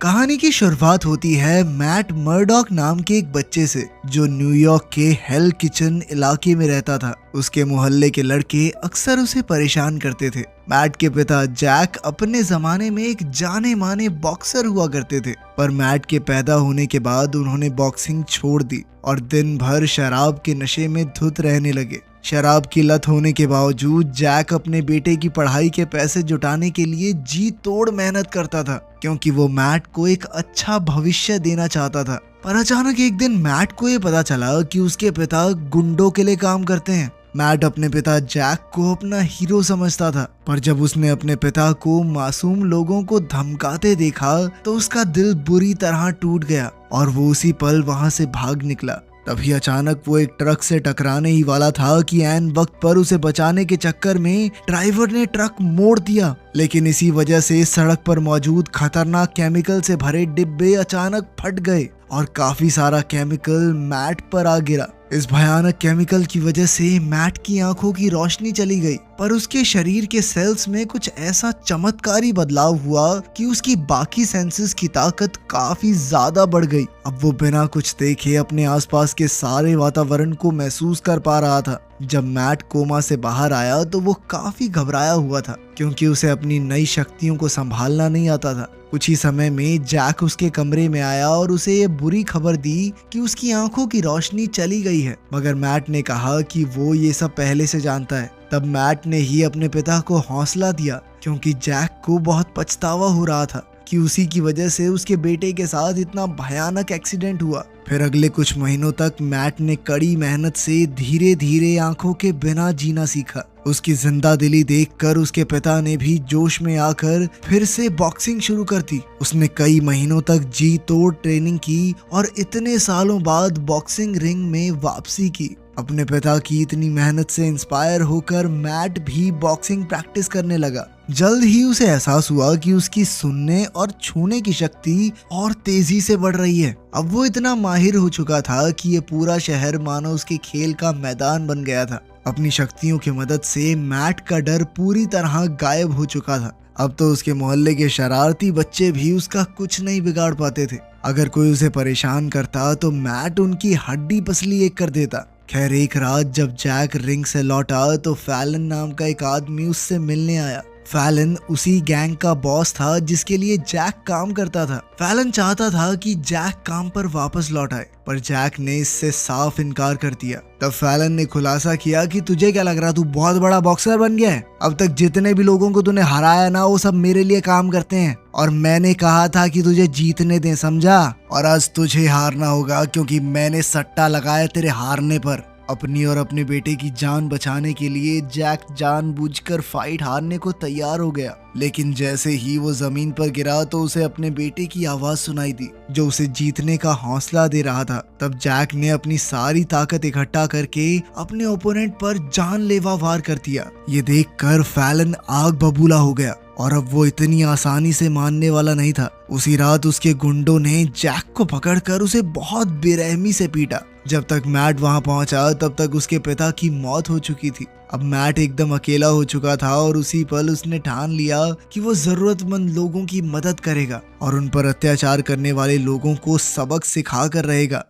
कहानी की शुरुआत होती है मैट मर्डॉक नाम के एक बच्चे से जो न्यूयॉर्क के हेल किचन इलाके में रहता था। उसके मोहल्ले के लड़के अक्सर उसे परेशान करते थे। मैट के पिता जैक अपने जमाने में एक जाने माने बॉक्सर हुआ करते थे, पर मैट के पैदा होने के बाद उन्होंने बॉक्सिंग छोड़ दी और दिन भर शराब के नशे में धुत रहने लगे। शराब की लत होने के बावजूद जैक अपने बेटे की पढ़ाई के पैसे जुटाने के लिए जी तोड़ मेहनत करता था, क्योंकि वो मैट को एक अच्छा भविष्य देना चाहता था। पर अचानक एक दिन मैट को ये पता चला कि उसके पिता गुंडों के लिए काम करते हैं। मैट अपने पिता जैक को अपना हीरो समझता था, पर जब उसने अपने पिता को मासूम लोगों को धमकाते देखा तो उसका दिल बुरी तरह टूट गया और वो उसी पल वहां से भाग निकला। तभी अचानक वो एक ट्रक से टकराने ही वाला था कि ऐन वक्त पर उसे बचाने के चक्कर में ड्राइवर ने ट्रक मोड़ दिया। लेकिन इसी वजह से सड़क पर मौजूद खतरनाक केमिकल से भरे डिब्बे अचानक फट गए और काफी सारा केमिकल मैट पर आ गिरा। इस भयानक केमिकल की वजह से मैट की आंखों की रोशनी चली गई, पर उसके शरीर के सेल्स में कुछ ऐसा चमत्कारी बदलाव हुआ कि उसकी बाकी सेंसेस की ताकत काफी ज्यादा बढ़ गई। अब वो बिना कुछ देखे अपने आसपास के सारे वातावरण को महसूस कर पा रहा था। जब मैट कोमा से बाहर आया तो वो काफी घबराया हुआ था, क्योंकि उसे अपनी नई शक्तियों को संभालना नहीं आता था। कुछ ही समय में जैक उसके कमरे में आया और उसे ये बुरी खबर दी कि उसकी आंखों की रोशनी चली गई है, मगर मैट ने कहा कि वो ये सब पहले से जानता है। तब मैट ने ही अपने पिता को हौसला दिया, क्योंकि जैक को बहुत पछतावा हो रहा था कि उसी की वजह से उसके बेटे के साथ इतना भयानक एक्सीडेंट हुआ। फिर अगले कुछ महीनों तक मैट ने कड़ी मेहनत से धीरे धीरे आंखों के बिना जीना सीखा। उसकी जिंदा दिली देखकर उसके पिता ने भी जोश में आकर फिर से बॉक्सिंग शुरू कर दी। उसने कई महीनों तक जी तोड़ ट्रेनिंग की और इतने सालों बाद बॉक्सिंग रिंग में वापसी की। अपने पिता की इतनी मेहनत से इंस्पायर होकर मैट भी बॉक्सिंग प्रैक्टिस करने लगा। जल्द ही उसे एहसास हुआ कि उसकी सुनने और छूने की शक्ति और तेजी से बढ़ रही है। अब वो इतना माहिर हो चुका था कि ये पूरा शहर मानो उसके खेल का मैदान बन गया था। अपनी शक्तियों की मदद से मैट का डर पूरी तरह गायब हो चुका था। अब तो उसके मोहल्ले के शरारती बच्चे भी उसका कुछ नहीं बिगाड़ पाते थे। अगर कोई उसे परेशान करता तो मैट उनकी हड्डी पसली एक कर देता। खैर, एक रात जब जैक रिंग से लौटा तो फैलन नाम का एक आदमी उससे मिलने आया। फैलन उसी गैंग का बॉस था जिसके लिए जैक काम करता था। फैलन चाहता था कि जैक काम पर वापस लौट आए, पर जैक ने इससे साफ इनकार कर दिया। तब फैलन ने खुलासा किया कि तुझे क्या लग रहा, तू बहुत बड़ा बॉक्सर बन गया है? अब तक जितने भी लोगों को तूने हराया ना, वो सब मेरे लिए काम करते हैं और मैंने कहा था कि तुझे जीतने दें, समझा? और आज तुझे हारना होगा, क्योंकि मैंने सट्टा लगाया तेरे हारने पर। अपनी और अपने बेटे की जान बचाने के लिए जैक जानबूझकर फाइट हारने को तैयार हो गया। लेकिन जैसे ही वो जमीन पर गिरा तो उसे अपने बेटे की आवाज सुनाई दी, जो उसे जीतने का हौसला दे रहा था। तब जैक ने अपनी सारी ताकत इकट्ठा करके अपने ओपोनेंट पर जानलेवा वार कर दिया। ये देखकर फैलन आग बबूला हो गया और अब वो इतनी आसानी से मानने वाला नहीं था। उसी रात उसके गुंडों ने जैक को पकड़कर उसे बहुत बेरहमी से पीटा। जब तक मैट वहां पहुंचा तब तक उसके पिता की मौत हो चुकी थी। अब मैट एकदम अकेला हो चुका था और उसी पल उसने ठान लिया कि वो जरूरतमंद लोगों की मदद करेगा और उन पर अत्याचार करने वाले लोगों को सबक सिखा कर रहेगा।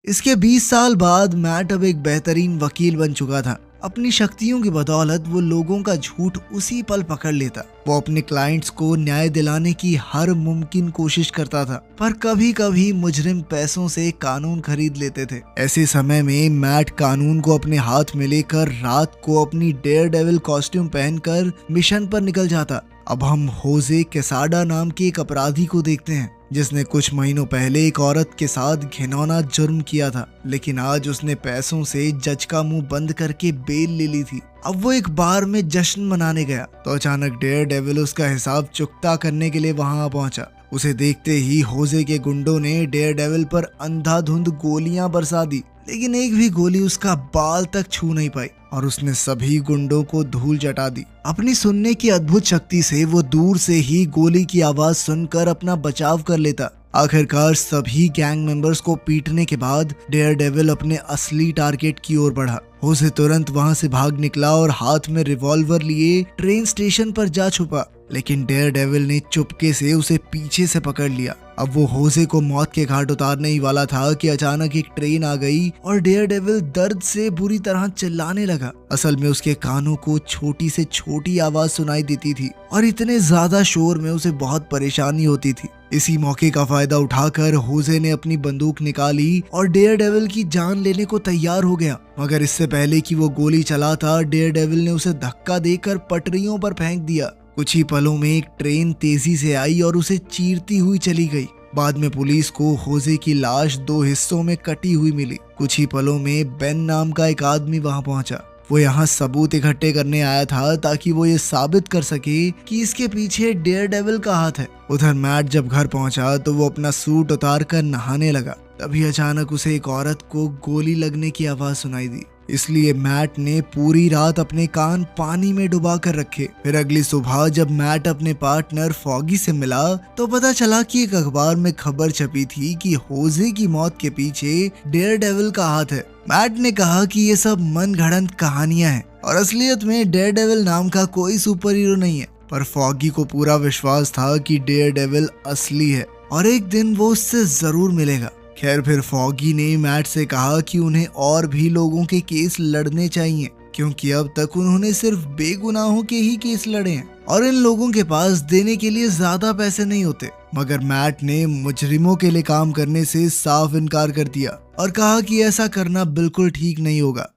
इसके 20 साल बाद मैट अब एक बेहतरीन वकील बन चुका था। अपनी शक्तियों की बदौलत वो लोगों का झूठ उसी पल पकड़ लेता। वो अपने क्लाइंट्स को न्याय दिलाने की हर मुमकिन कोशिश करता था, पर कभी कभी मुजरिम पैसों से कानून खरीद लेते थे। ऐसे समय में मैट कानून को अपने हाथ में लेकर रात को अपनी डेयर डेविल कॉस्ट्यूम पहनकर मिशन पर निकल जाता। अब हम होजे केसाडा नाम के एक अपराधी को देखते हैं, जिसने कुछ महीनों पहले एक औरत के साथ घिनौना जुर्म किया था, लेकिन आज उसने पैसों से जज का मुंह बंद करके बेल ले ली थी। अब वो एक बार में जश्न मनाने गया तो अचानक डेयर डेविल उसका हिसाब चुकता करने के लिए वहां पहुंचा। उसे देखते ही होजे के गुंडों ने डेयर डेविल पर अंधाधुंध गोलियां बरसा दी, लेकिन एक भी गोली उसका बाल तक छू नहीं पाई और उसने सभी गुंडों को धूल चटा दी। अपनी सुनने की अद्भुत शक्ति से वो दूर से ही गोली की आवाज सुनकर अपना बचाव कर लेता। आखिरकार सभी गैंग मेंबर्स को पीटने के बाद डेयर डेविल अपने असली टारगेट की ओर बढ़ा। होजे तुरंत वहां से भाग निकला और हाथ में रिवॉल्वर लिए ट्रेन स्टेशन पर जा छुपा। लेकिन डेयर डेविल ने चुपके से उसे पीछे से पकड़ लिया। अब वो होजे को मौत के घाट उतारने ही वाला था कि अचानक एक ट्रेन आ गई और डेयर डेविल दर्द से बुरी तरह चिल्लाने लगा। असल में उसके कानों को छोटी से छोटी आवाज सुनाई देती थी और इतने ज्यादा शोर में उसे बहुत परेशानी होती थी। इसी मौके का फायदा उठाकर होजे ने अपनी बंदूक निकाली और डेयर डेविल की जान लेने को तैयार हो गया। मगर इससे पहले कि वो गोली चलाता, डेयर डेविल ने उसे धक्का देकर पटरियों पर फेंक दिया। कुछ ही पलों में एक ट्रेन तेजी से आई और उसे चीरती हुई चली गई। बाद में पुलिस को होजे की लाश 2 हिस्सों में कटी हुई मिली। कुछ ही पलों में बेन नाम का एक आदमी वहां पहुंचा। वो यहाँ सबूत इकट्ठे करने आया था ताकि वो ये साबित कर सके कि इसके पीछे डेयर डेविल का हाथ है। उधर मैट जब घर पहुंचा तो वो अपना सूट उतार कर नहाने लगा। तभी अचानक उसे एक औरत को गोली लगने की आवाज सुनाई दी। इसलिए मैट ने पूरी रात अपने कान पानी में डुबा कर रखे। फिर अगली सुबह जब मैट अपने पार्टनर फॉगी से मिला तो पता चला कि एक अखबार में खबर छपी थी कि होजे की मौत के पीछे डेयर डेविल का हाथ है। मैट ने कहा कि ये सब मनगढ़ंत कहानियां हैं और असलियत में डेयर डेविल नाम का कोई सुपर हीरो नहीं है। पर फॉगी को पूरा विश्वास था कि डेयर डेविल असली है और एक दिन वो उससे जरूर मिलेगा। खैर, फिर फॉगी ने मैट से कहा कि उन्हें और भी लोगों के केस लड़ने चाहिए, क्योंकि अब तक उन्होंने सिर्फ बेगुनाहों के ही केस लड़े हैं और इन लोगों के पास देने के लिए ज्यादा पैसे नहीं होते। मगर मैट ने मुजरिमों के लिए काम करने से साफ इनकार कर दिया और कहा कि ऐसा करना बिल्कुल ठीक नहीं होगा।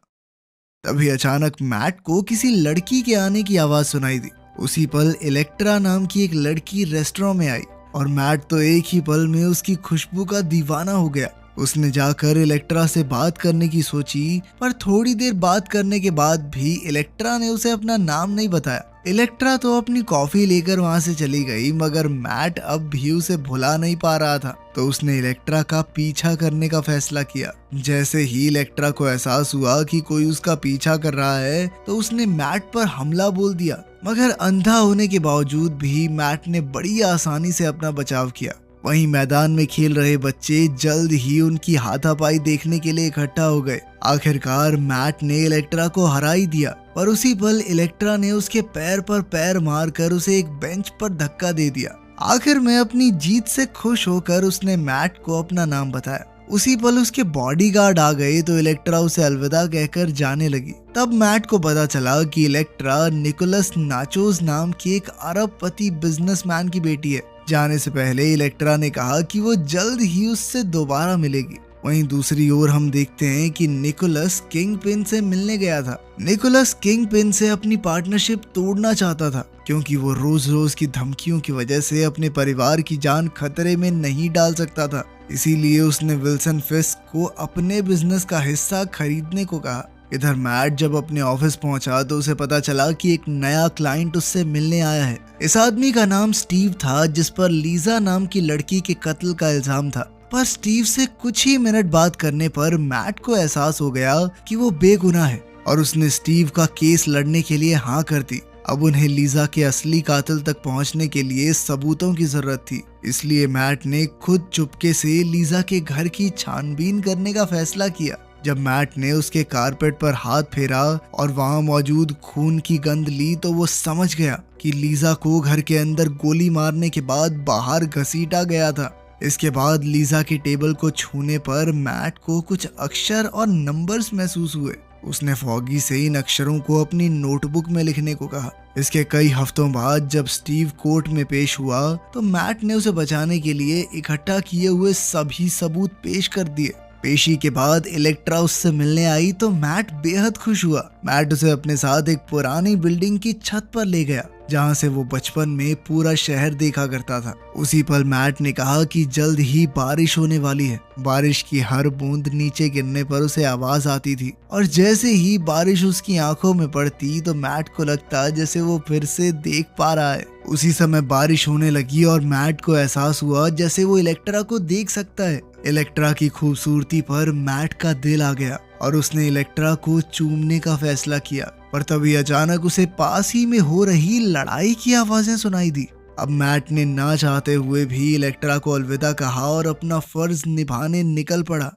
तभी अचानक मैट को किसी लड़की के आने की आवाज सुनाई दी। उसी पल इलेक्ट्रा नाम की एक लड़की रेस्टोरेंट में आई और मैट तो एक ही पल में उसकी खुशबू का दीवाना हो गया। उसने जाकर इलेक्ट्रा से बात करने की सोची, पर थोड़ी देर बात करने के बाद भी इलेक्ट्रा ने उसे अपना नाम नहीं बताया। इलेक्ट्रा तो अपनी कॉफी लेकर वहां से चली गई, मगर मैट अब भी उसे भुला नहीं पा रहा था। तो उसने इलेक्ट्रा का पीछा करने का फैसला किया। जैसे ही इलेक्ट्रा को एहसास हुआ कि कोई उसका पीछा कर रहा है तो उसने मैट पर हमला बोल दिया। मगर अंधा होने के बावजूद भी मैट ने बड़ी आसानी से अपना बचाव किया। वहीं मैदान में खेल रहे बच्चे जल्द ही उनकी हाथापाई देखने के लिए इकट्ठा हो गए। आखिरकार मैट ने इलेक्ट्रा को हरा ही दिया, पर उसी पल इलेक्ट्रा ने उसके पैर पर पैर मारकर उसे एक बेंच पर धक्का दे दिया। आखिर में अपनी जीत से खुश होकर उसने मैट को अपना नाम बताया। उसी पल उसके बॉडीगार्ड आ गए तो इलेक्ट्रा उसे अलविदा कहकर जाने लगी। तब मैट को पता चला कि इलेक्ट्रा निकोलस नाचोस नाम के एक अरबपति बिजनेसमैन की बेटी है। जाने से पहले इलेक्ट्रा ने कहा कि वो जल्द ही उससे दोबारा मिलेगी। वहीं दूसरी ओर हम देखते हैं कि निकोलस किंगपिन से मिलने गया था। निकोलस किंगपिन से अपनी पार्टनरशिप तोड़ना चाहता था, क्योंकि वो रोज रोज की धमकियों की वजह से अपने परिवार की जान खतरे में नहीं डाल सकता था। इसीलिए उसने विल्सन फिस्क को अपने बिजनेस का हिस्सा खरीदने को कहा। इधर मैट जब अपने ऑफिस पहुंचा तो उसे पता चला कि एक नया क्लाइंट उससे मिलने आया है। इस आदमी का नाम स्टीव था, जिस पर लीजा नाम की लड़की के कत्ल का इल्जाम था। पर स्टीव से कुछ ही मिनट बात करने पर मैट को एहसास हो गया कि वो बेगुनाह है और उसने स्टीव का केस लड़ने के लिए हाँ कर दी। अब उन्हें लीजा के असली कातिल तक पहुंचने के लिए सबूतों की जरूरत थी। इसलिए मैट ने खुद चुपके से लीजा के घर की छानबीन करने का फैसला किया। जब मैट ने उसके कारपेट पर हाथ फेरा और वहां मौजूद खून की गंध ली तो वो समझ गया कि लीजा को घर के अंदर गोली मारने के बाद बाहर घसीटा गया था। इसके बाद लीजा के टेबल को छूने पर मैट को कुछ अक्षर और नंबर्स महसूस हुए। उसने फॉगी से इन अक्षरों को अपनी नोटबुक में लिखने को कहा। इसके कई हफ्तों बाद जब स्टीव कोर्ट में पेश हुआ तो मैट ने उसे बचाने के लिए इकट्ठा किए हुए सभी सबूत पेश कर दिए। पेशी के बाद इलेक्ट्रा उससे मिलने आई तो मैट बेहद खुश हुआ। मैट उसे अपने साथ एक पुरानी बिल्डिंग की छत पर ले गया, जहां से वो बचपन में पूरा शहर देखा करता था। उसी पल मैट ने कहा कि जल्द ही बारिश होने वाली है। बारिश की हर बूंद नीचे गिरने पर उसे आवाज आती थी और जैसे ही बारिश उसकी आंखों में पड़ती तो मैट को लगता जैसे वो फिर से देख पा रहा है। उसी समय बारिश होने लगी और मैट को एहसास हुआ जैसे वो इलेक्ट्रा को देख सकता है। इलेक्ट्रा की खूबसूरती पर मैट का दिल आ गया और उसने इलेक्ट्रा को चूमने का फैसला किया। पर तभी अचानक उसे पास ही में हो रही लड़ाई की आवाजें सुनाई दी। अब मैट ने ना चाहते हुए भी इलेक्ट्रा को अलविदा कहा और अपना फर्ज निभाने निकल पड़ा।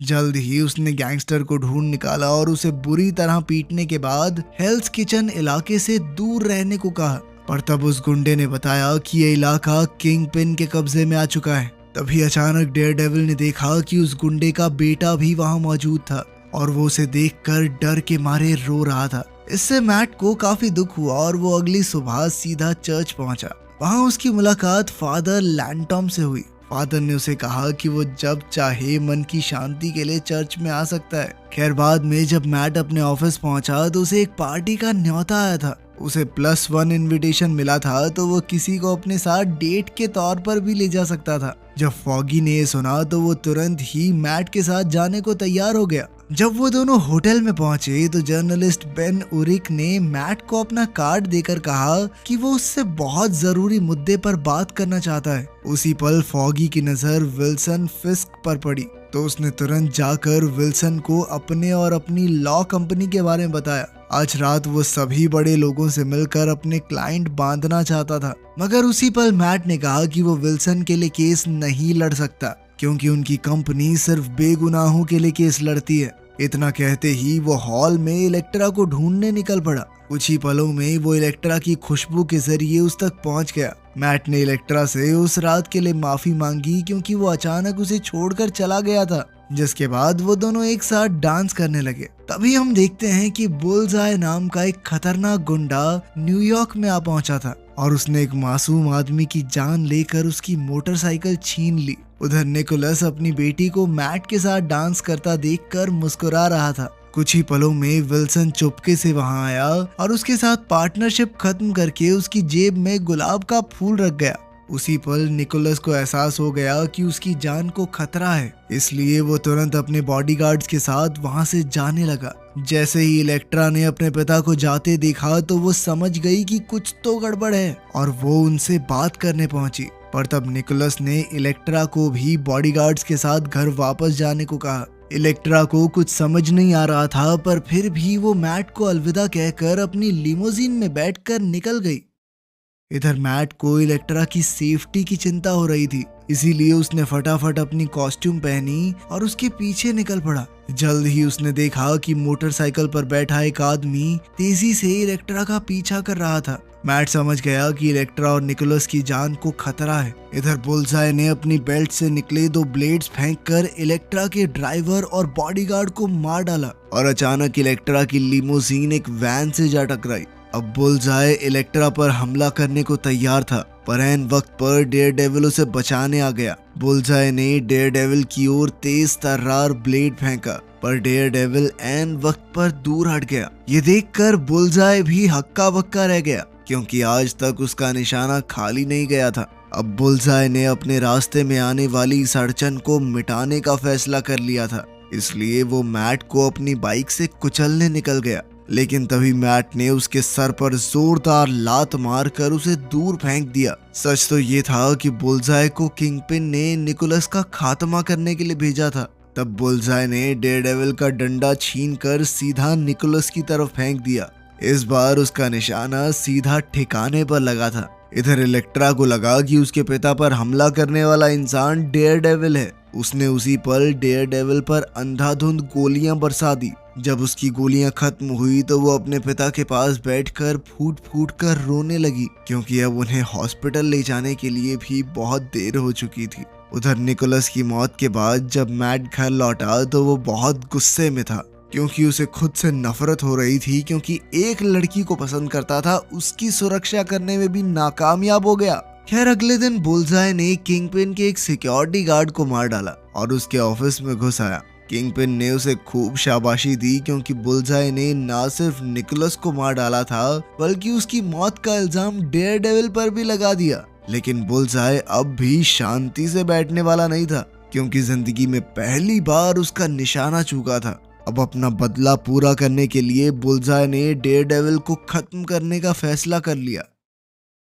जल्द ही उसने गैंगस्टर को ढूंढ निकाला और उसे बुरी तरह पीटने के बाद हेल्स किचन इलाके से दूर रहने को कहा। पर तब उस गुंडे ने बताया कि ये इलाका किंग पिन के कब्जे में आ चुका है। तभी अचानक डेयरडेविल ने देखा कि उस गुंडे का बेटा भी वहां मौजूद था और वो उसे देखकर डर के मारे रो रहा था। इससे मैट को काफी दुख हुआ और वो अगली सुबह सीधा चर्च पहुंचा। वहां उसकी मुलाकात फादर लैंटॉम से हुई। फादर ने उसे कहा कि वो जब चाहे मन की शांति के लिए चर्च में आ सकता है। खैर बाद में जब मैट अपने ऑफिस पहुंचा तो उसे एक पार्टी का न्योता आया था। उसे +1 इनविटेशन मिला था तो वो किसी को अपने साथ डेट के तौर पर भी ले जा सकता था। जब फॉगी ने ये सुना तो वो तुरंत ही मैट के साथ जाने को तैयार हो गया। जब वो दोनों होटल में पहुंचे तो जर्नलिस्ट बेन उरिक ने मैट को अपना कार्ड देकर कहा कि वो उससे बहुत जरूरी मुद्दे पर बात करना चाहता है। उसी पल फॉगी की नजर विल्सन फिस्क पर पड़ी तो उसने तुरंत जाकर विल्सन को अपने और अपनी लॉ कंपनी के बारे में बताया। आज रात वो सभी बड़े लोगों से मिलकर अपने क्लाइंट बांधना चाहता था, मगर उसी पल मैट ने कहा कि वो विल्सन के लिए केस नहीं लड़ सकता क्योंकि उनकी कंपनी सिर्फ बेगुनाहों के लिए केस लड़ती है। इतना कहते ही वो हॉल में इलेक्ट्रा को ढूंढने निकल पड़ा। कुछ ही पलों में वो इलेक्ट्रा की खुशबू के जरिए उस तक पहुंच गया। मैट ने इलेक्ट्रा से उस रात के लिए माफी मांगी क्योंकि वो अचानक उसे छोड़कर चला गया था, जिसके बाद वो दोनों एक साथ डांस करने लगे। तभी हम देखते हैं कि बुल्सआई नाम का एक खतरनाक गुंडा न्यूयॉर्क में आ पहुंचा था और उसने एक मासूम आदमी की जान लेकर उसकी मोटरसाइकिल छीन ली। उधर निकोलस अपनी बेटी को मैट के साथ डांस करता देखकर मुस्कुरा रहा था। कुछ ही पलों में विल्सन चुपके से वहां आया और उसके साथ पार्टनरशिप खत्म करके उसकी जेब में गुलाब का फूल रख गया। उसी पल निकोलस को एहसास हो गया कि उसकी जान को खतरा है, इसलिए वो तुरंत अपने बॉडीगार्ड्स के साथ वहां से जाने लगा। जैसे ही इलेक्ट्रा ने अपने पिता को जाते देखा तो वो समझ गई कि कुछ तो गड़बड़ है और वो उनसे बात करने पहुंची। पर तब निकोलस ने इलेक्ट्रा को भी बॉडीगार्ड्स के साथ घर वापस जाने को कहा। इलेक्ट्रा को कुछ समझ नहीं आ रहा था, पर फिर भी वो मैट को अलविदा कहकर अपनी लिमोजिन में बैठकर निकल गई। इधर मैट को इलेक्ट्रा की सेफ्टी की चिंता हो रही थी, इसीलिए उसने फटाफट अपनी कॉस्ट्यूम पहनी और उसके पीछे निकल पड़ा। जल्द ही उसने देखा कि मोटरसाइकिल पर बैठा एक आदमी तेजी से इलेक्ट्रा का पीछा कर रहा था। मैट समझ गया कि इलेक्ट्रा और निकोलस की जान को खतरा है। इधर बुल्सआई ने अपनी बेल्ट से निकले 2 ब्लेड्स फेंककर इलेक्ट्रा के ड्राइवर और बॉडीगार्ड को मार डाला और अचानक इलेक्ट्रा की लिमोजीन एक वैन से जा टकराई। अब बुल्सआई इलेक्ट्रा पर हमला करने को तैयार था, पर ऐन वक्त पर डेयरडेविल उसे बचाने आ गया। बुल्सआई ने डेयरडेविल की ओर तेज तर्रार ब्लेड फेंका, पर डेयरडेविल ऐन वक्त पर दूर हट गया। ये देखकर बुल्सआई भी हक्का बक्का रह गया क्योंकि आज तक उसका निशाना खाली नहीं गया था। अब बुल्सआई ने अपने रास्ते में आने वाली इस अड़चन को मिटाने का फैसला कर लिया था, इसलिए वो मैट को अपनी बाइक से कुचलने निकल गया। लेकिन तभी मैट ने उसके सर पर जोरदार लात मारकर उसे दूर फेंक दिया। सच तो ये था कि बुल्सआई को किंगपिन ने निकोलस का खात्मा करने के लिए भेजा था। तब बुल्सआई ने डेयरडेविल का डंडा छीनकर सीधा निकोलस की तरफ फेंक दिया। इस बार उसका निशाना सीधा ठिकाने पर लगा था। इधर इलेक्ट्रा को लगा कि उसके पिता पर हमला करने वाला इंसान डेयरडेविल है। उसने उसी पल डेयरडेविल पर अंधाधुंध गोलियां बरसा दी। जब उसकी गोलियां खत्म हुई तो वो अपने पिता के पास बैठकर फूट फूट कर रोने लगी क्योंकि अब उन्हें हॉस्पिटल ले जाने के लिए भी बहुत देर हो चुकी थी। उधर निकोलस की मौत के बाद जब मैट घर लौटा तो वो बहुत गुस्से में था क्योंकि उसे खुद से नफरत हो रही थी क्योंकि एक लड़की को पसंद करता था, उसकी सुरक्षा करने में भी नाकामयाब हो गया। खैर अगले दिन बुल्सआई ने किंगपिन के एक सिक्योरिटी गार्ड को मार डाला और उसके ऑफिस में घुस आया। किंगपिन ने उसे खूब शाबाशी दी क्योंकि बुल्सआई ने ना सिर्फ निकोलस को मार डाला था बल्कि उसकी मौत का इल्जाम डेयरडेविल पर भी लगा दिया। लेकिन बुल्सआई अब भी शांति से बैठने वाला नहीं था क्योंकि जिंदगी में पहली बार उसका निशाना चूका था। अब अपना बदला पूरा करने के लिए बुल्सआई ने डेयरडेविल को खत्म करने का फैसला कर लिया।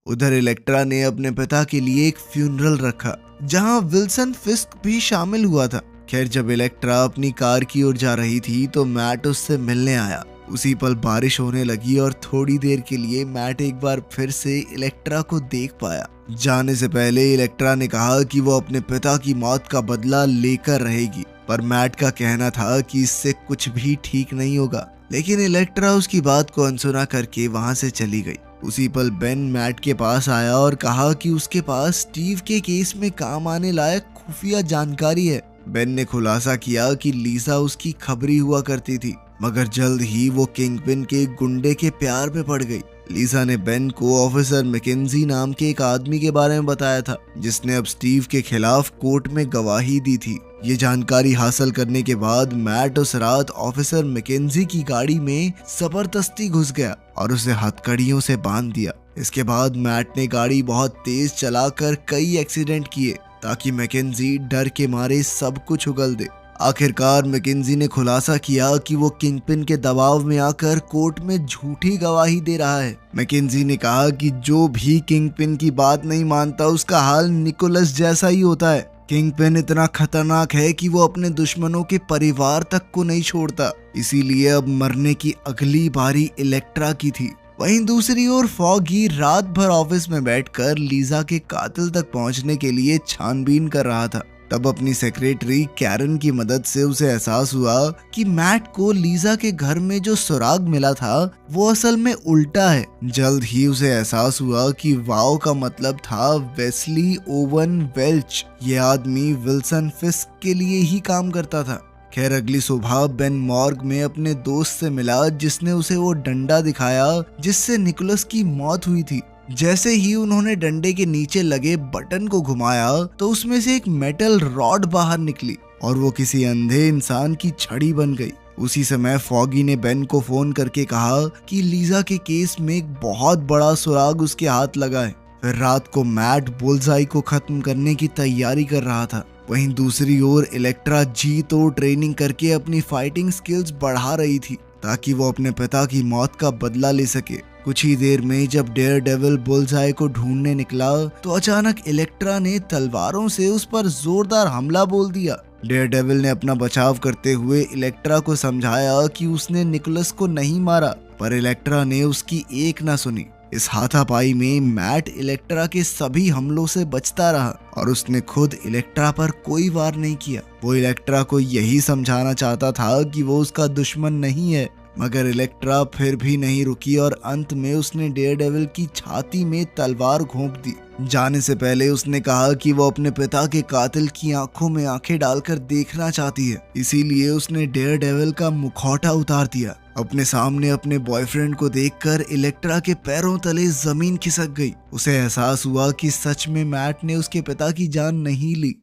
उधर इलेक्ट्रा ने अपने पिता के लिए एक फ्यूनरल रखा जहां विल्सन फिस्क भी शामिल हुआ था। खैर जब इलेक्ट्रा अपनी कार की ओर जा रही थी तो मैट उससे मिलने आया। उसी पल बारिश होने लगी और थोड़ी देर के लिए मैट एक बार फिर से इलेक्ट्रा को देख पाया। जाने से पहले इलेक्ट्रा ने कहा कि वो अपने पिता की मौत का बदला लेकर रहेगी, पर मैट का कहना था कि इससे कुछ भी ठीक नहीं होगा। लेकिन इलेक्ट्रा उसकी बात को अनसुना करके वहां से चली गई। उसी पल बेन मैट के पास आया और कहा कि उसके पास स्टीव के केस में काम आने लायक खुफिया जानकारी है। बेन ने खुलासा किया कि लीसा उसकी खबरी हुआ करती थी, मगर जल्द ही वो किंगपिन के एक गुंडे के प्यार में पड़ गई। लीसा ने बेन को ऑफिसर मैकेंजी नाम के एक आदमी के बारे में बताया था, जिसने अब स्टीव के खिलाफ कोर्ट में गवाही दी थी। ये जानकारी हासिल करने के बाद मैट उस रात ऑफिसर मैकेंजी की गाड़ी में जबरदस्ती घुस गया और उसे हथकड़ियों से बांध दिया। इसके बाद मैट ने गाड़ी बहुत तेज चलाकर कई एक्सीडेंट किए ताकि मैकेंजी डर के मारे सब कुछ उगल दे। आखिरकार मैकेंजी ने खुलासा किया कि वो किंगपिन के दबाव में आकर कोर्ट में झूठी गवाही दे रहा है। मैकेंजी ने कहा कि जो भी किंगपिन की बात नहीं मानता उसका हाल निकोलस जैसा ही होता है। किंगपिन इतना खतरनाक है कि वो अपने दुश्मनों के परिवार तक को नहीं छोड़ता, इसीलिए अब मरने की अगली बारी इलेक्ट्रा की थी। वहीं दूसरी ओर फॉगी रात भर ऑफिस में बैठकर लीजा के कातिल तक पहुंचने के लिए छानबीन कर रहा था। तब अपनी सेक्रेटरी कैरन की मदद से उसे एहसास हुआ कि मैट को लीजा के घर में जो सुराग मिला था वो असल में उल्टा है। जल्द ही उसे एहसास हुआ कि वाव का मतलब था वेस्ली ओवन वेल्च। ये आदमी विल्सन फिस्क के लिए ही काम करता था। खैर अगली सुबह बेन मॉर्ग में अपने दोस्त से मिला जिसने उसे वो डंडा दिखाया जिससे निकोलस की मौत हुई थी। जैसे ही उन्होंने डंडे के नीचे लगे बटन को घुमाया तो उसमें से एक मेटल रॉड बाहर निकली और वो किसी अंधे इंसान की छड़ी बन गई। उसी समय फॉगी ने बेन को फोन करके कहा कि लीजा के केस में एक बहुत बड़ा सुराग उसके हाथ लगा है। फिर रात को मैट बुलजाई को खत्म करने की तैयारी कर रहा था। वहीं दूसरी ओर इलेक्ट्रा जी तोड़ ट्रेनिंग करके अपनी फाइटिंग स्किल्स बढ़ा रही थी ताकि वो अपने पिता की मौत का बदला ले सके। कुछ ही देर में जब डेयर डेविल बुलजाई को ढूंढने निकला तो अचानक इलेक्ट्रा ने तलवारों से उस पर जोरदार हमला बोल दिया। डेयर डेविल ने अपना बचाव करते हुए इलेक्ट्रा को समझाया कि उसने निकोलस को नहीं मारा, पर इलेक्ट्रा ने उसकी एक ना सुनी। इस हाथापाई में मैट इलेक्ट्रा के सभी हमलों से बचता रहा और उसने खुद इलेक्ट्रा पर कोई वार नहीं किया। वो इलेक्ट्रा को यही समझाना चाहता था कि वो उसका दुश्मन नहीं है, मगर इलेक्ट्रा फिर भी नहीं रुकी और अंत में उसने डेयरडेविल की छाती में तलवार घोंप दी। जाने से पहले उसने कहा कि वो अपने पिता के कातिल की आंखों में आंखें डालकर देखना चाहती है, इसीलिए उसने डेयरडेविल का मुखौटा उतार दिया। अपने सामने अपने बॉयफ्रेंड को देखकर इलेक्ट्रा के पैरों तले जमीन खिसक गई। उसे एहसास हुआ कि सच में मैट ने उसके पिता की जान नहीं ली।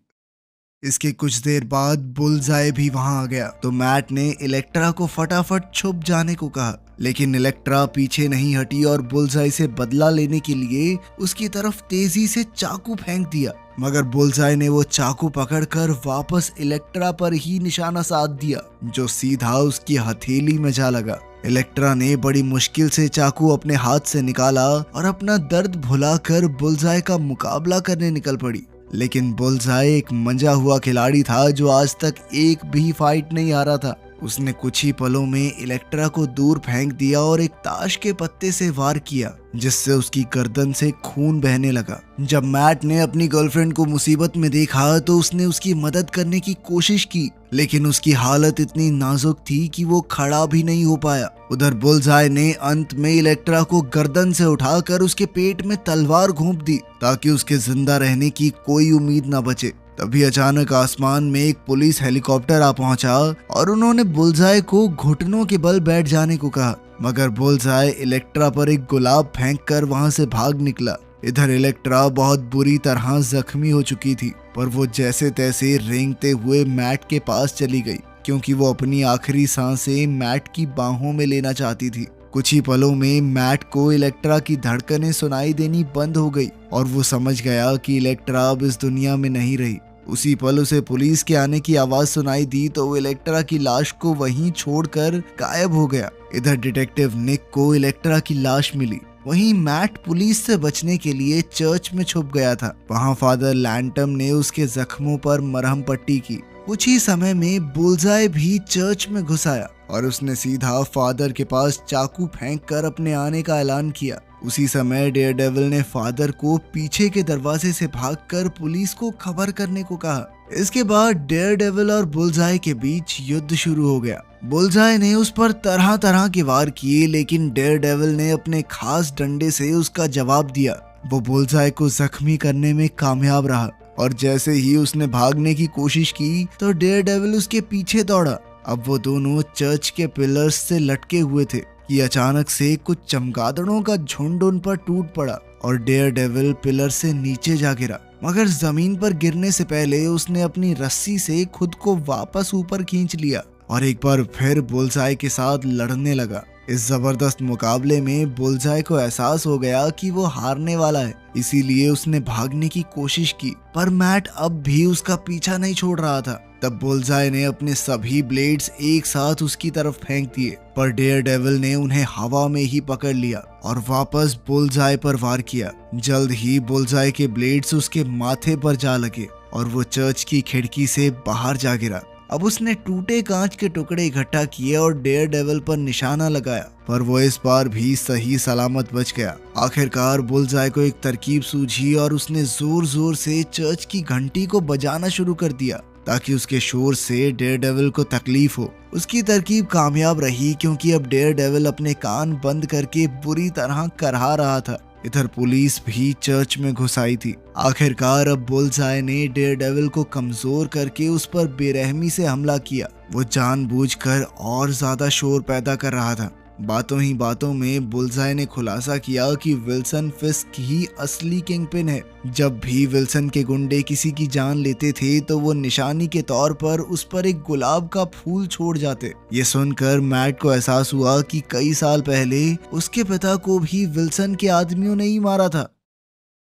इसके कुछ देर बाद बुलजाई भी वहां आ गया तो मैट ने इलेक्ट्रा को फटाफट छुप जाने को कहा, लेकिन इलेक्ट्रा पीछे नहीं हटी और बुलजाई से बदला लेने के लिए उसकी तरफ तेजी से चाकू फेंक दिया। मगर बुलजाई ने वो चाकू पकड़कर वापस इलेक्ट्रा पर ही निशाना साध दिया, जो सीधा उसकी हथेली में जा लगा। इलेक्ट्रा ने बड़ी मुश्किल से चाकू अपने हाथ से निकाला और अपना दर्द भुलाकर बुलजाई का मुकाबला करने निकल पड़ी। लेकिन बुलजाई एक मंजा हुआ खिलाड़ी था जो आज तक एक भी फाइट नहीं हारा था। उसने कुछ ही पलों में इलेक्ट्रा को दूर फेंक दिया और एक ताश के पत्ते से वार किया, जिससे उसकी गर्दन से खून बहने लगा। जब मैट ने अपनी गर्लफ्रेंड को मुसीबत में देखा तो उसने उसकी मदद करने की कोशिश की, लेकिन उसकी हालत इतनी नाजुक थी कि वो खड़ा भी नहीं हो पाया। उधर बुलजाई ने अंत में इलेक्ट्रा को गर्दन से उठाकर उसके पेट में तलवार घोंप दी ताकि उसके जिंदा रहने की कोई उम्मीद न बचे। तभी अचानक आसमान में एक पुलिस हेलीकॉप्टर आ पहुंचा और उन्होंने बुलजाई को घुटनों के बल बैठ जाने को कहा, मगर बुलजाई इलेक्ट्रा पर एक गुलाब फेंककर वहां से भाग निकला। इधर इलेक्ट्रा बहुत बुरी तरह जख्मी हो चुकी थी, पर वो जैसे तैसे रेंगते हुए मैट के पास चली गई, क्योंकि वो अपनी आखिरी सांसें मैट की बाहों में लेना चाहती थी। कुछ ही पलों में मैट को इलेक्ट्रा की धड़कनें सुनाई देनी बंद हो गई और वो समझ गया कि इलेक्ट्रा अब इस दुनिया में नहीं रही। उसी पल उसे पुलिस के आने की आवाज सुनाई दी तो वो इलेक्ट्रा की लाश को वहीं छोड़कर गायब हो गया। इधर डिटेक्टिव निक को इलेक्ट्रा की लाश मिली। वहीं मैट पुलिस से बचने के लिए चर्च में छुप गया था। वहां फादर लैंटम ने उसके जख्मों पर मरहम पट्टी की। कुछ ही समय में बुलजाई भी चर्च में घुस आया और उसने सीधा फादर के पास चाकू फेंककर अपने आने का ऐलान किया। उसी समय डेयरडेविल ने फादर को पीछे के दरवाजे से भागकर पुलिस को खबर करने को कहा। इसके बाद डेयरडेविल और बुलजाई के बीच युद्ध शुरू हो गया। बुलजाई ने उस पर तरह तरह के वार किए, लेकिन डेयरडेविल ने अपने खास डंडे से उसका जवाब दिया। वो बुलजाई को जख्मी करने में कामयाब रहा और जैसे ही उसने भागने की कोशिश की तो डेयरडेविल उसके पीछे दौड़ा। अब वो दोनों चर्च के पिलर्स से लटके हुए थे कि अचानक से कुछ चमगादड़ों का झुंड उन पर टूट पड़ा और डेयरडेविल पिलर से नीचे जा गिरा। मगर जमीन पर गिरने से पहले उसने अपनी रस्सी से खुद को वापस ऊपर खींच लिया और एक बार फिर बुलजाई के साथ लड़ने लगा। इस जबरदस्त मुकाबले में बुलजाई को एहसास हो गया कि वो हारने वाला है, इसीलिए उसने भागने की कोशिश की, पर मैट अब भी उसका पीछा नहीं छोड़ रहा था। तब बुलजाई ने अपने सभी ब्लेड्स एक साथ उसकी तरफ फेंक दिए, पर डेयरडेविल ने उन्हें हवा में ही पकड़ लिया और वापस बुलजाई पर वार किया। जल्द ही बुलजाई के ब्लेड्स उसके माथे पर जा लगे और वो चर्च की खिड़की से बाहर जा गिरा। अब उसने टूटे कांच के टुकड़े इकट्ठा किए और डेयरडेविल पर निशाना लगाया, पर वो इस बार भी सही सलामत बच गया। आखिरकार बुलजाई को एक तरकीब सूझी और उसने जोर जोर से चर्च की घंटी को बजाना शुरू कर दिया ताकि उसके शोर से डेयरडेविल को तकलीफ हो। उसकी तरकीब कामयाब रही क्योंकि अब डेयरडेविल अपने कान बंद करके बुरी तरह करहा रहा था। इधर पुलिस भी चर्च में घुस आई थी। आखिरकार अब बुलजाई ने डेयरडेविल को कमजोर करके उस पर बेरहमी से हमला किया। वो जानबूझकर और ज्यादा शोर पैदा कर रहा था। बातों ही बातों में बुलजाई ने खुलासा किया कि विल्सन फिस्क ही असली किंगपिन है। जब भी विल्सन के गुंडे किसी की जान लेते थे तो वो निशानी के तौर पर उस पर एक गुलाब का फूल छोड़ जाते। ये सुनकर मैट को एहसास हुआ कि कई साल पहले उसके पिता को भी विल्सन के आदमियों ने ही मारा था।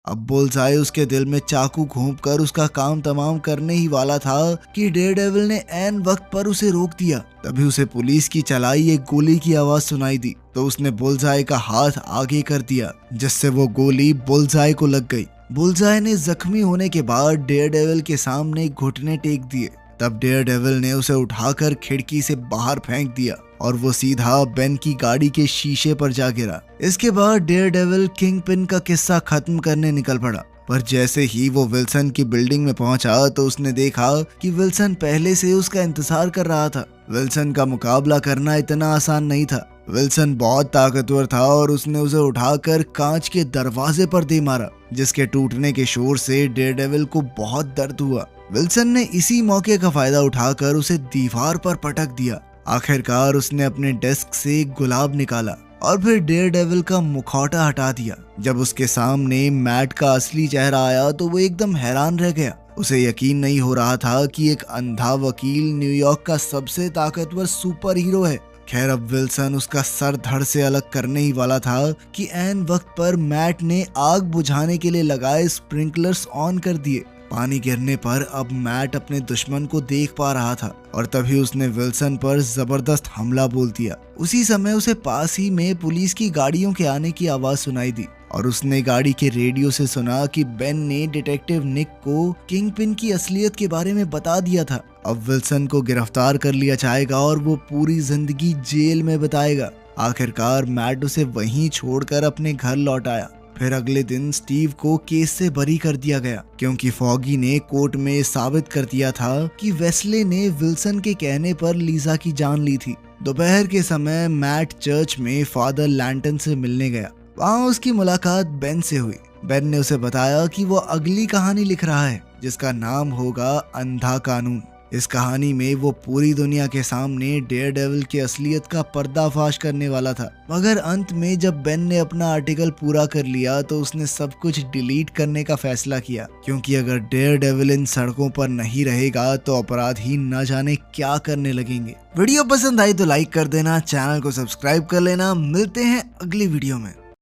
अब बुलजाई उसके दिल में चाकू घोंपकर उसका काम तमाम करने ही वाला था कि डेयरडेविल ने ऐन वक्त पर उसे रोक दिया। तभी उसे पुलिस की चलाई एक गोली की आवाज सुनाई दी तो उसने बुलजाई का हाथ आगे कर दिया, जिससे वो गोली बुलजाई को लग गई। बुलजाई ने जख्मी होने के बाद डेयरडेविल के सामने घुटने टेक दिए। तब डेयरडेविल ने उसे उठाकर खिड़की से बाहर फेंक दिया और वो सीधा बेन की गाड़ी के शीशे पर जा गिरा। इसके बाद डेयरडेविल किंगपिन का किस्सा खत्म करने निकल पड़ा, पर जैसे ही वो विल्सन की बिल्डिंग में पहुंचा तो उसने देखा कि विल्सन पहले से उसका इंतजार कर रहा था। विल्सन का मुकाबला करना इतना आसान नहीं था। विल्सन बहुत ताकतवर था और उसने उसे उठाकर कांच के दरवाजे पर दे मारा, जिसके टूटने के शोर से डेयरडेविल को बहुत दर्द हुआ। विल्सन ने इसी मौके का फायदा उठाकर उसे दीवार पर पटक दिया। आखिरकार उसने अपने डेस्क से एक गुलाब निकाला और फिर डेयरडेविल का मुखौटा हटा दिया। जब उसके सामने मैट का असली चेहरा आया तो वो एकदम हैरान रह गया। उसे यकीन नहीं हो रहा था कि एक अंधा वकील न्यूयॉर्क का सबसे ताकतवर सुपर हीरो है। खैर, अब विल्सन उसका सर धड़ से अलग करने ही वाला था कि ऐन वक्त पर मैट ने आग बुझाने के लिए लगाए स्प्रिंकलर्स ऑन कर दिए। पानी गिरने पर अब मैट अपने दुश्मन को देख पा रहा था और तभी उसने विल्सन पर जबरदस्त हमला बोल दिया। उसी समय उसे पास ही में पुलिस की गाड़ियों के आने की आवाज सुनाई दी और उसने गाड़ी के रेडियो से सुना कि बेन ने डिटेक्टिव निक को किंगपिन की असलियत के बारे में बता दिया था। अब विल्सन को गिरफ्तार कर लिया जाएगा और वो पूरी जिंदगी जेल में बिताएगा। आखिरकार मैट उसे वहीं छोड़कर अपने घर लौट आया। फिर अगले दिन स्टीव को केस से बरी कर दिया गया क्योंकि फॉगी ने कोर्ट में साबित कर दिया था कि वेस्ले ने विल्सन के कहने पर लीजा की जान ली थी। दोपहर के समय मैट चर्च में फादर लैंटन से मिलने गया। वहाँ उसकी मुलाकात बेन से हुई। बेन ने उसे बताया कि वो अगली कहानी लिख रहा है जिसका नाम होगा अंधा कानून। इस कहानी में वो पूरी दुनिया के सामने डेयरडेविल की असलियत का पर्दाफाश करने वाला था। मगर अंत में जब बेन ने अपना आर्टिकल पूरा कर लिया तो उसने सब कुछ डिलीट करने का फैसला किया, क्योंकि अगर डेयरडेविल इन सड़कों पर नहीं रहेगा तो अपराधी न जाने क्या करने लगेंगे। वीडियो पसंद आई तो लाइक कर देना, चैनल को सब्सक्राइब कर लेना। मिलते हैं अगली वीडियो में।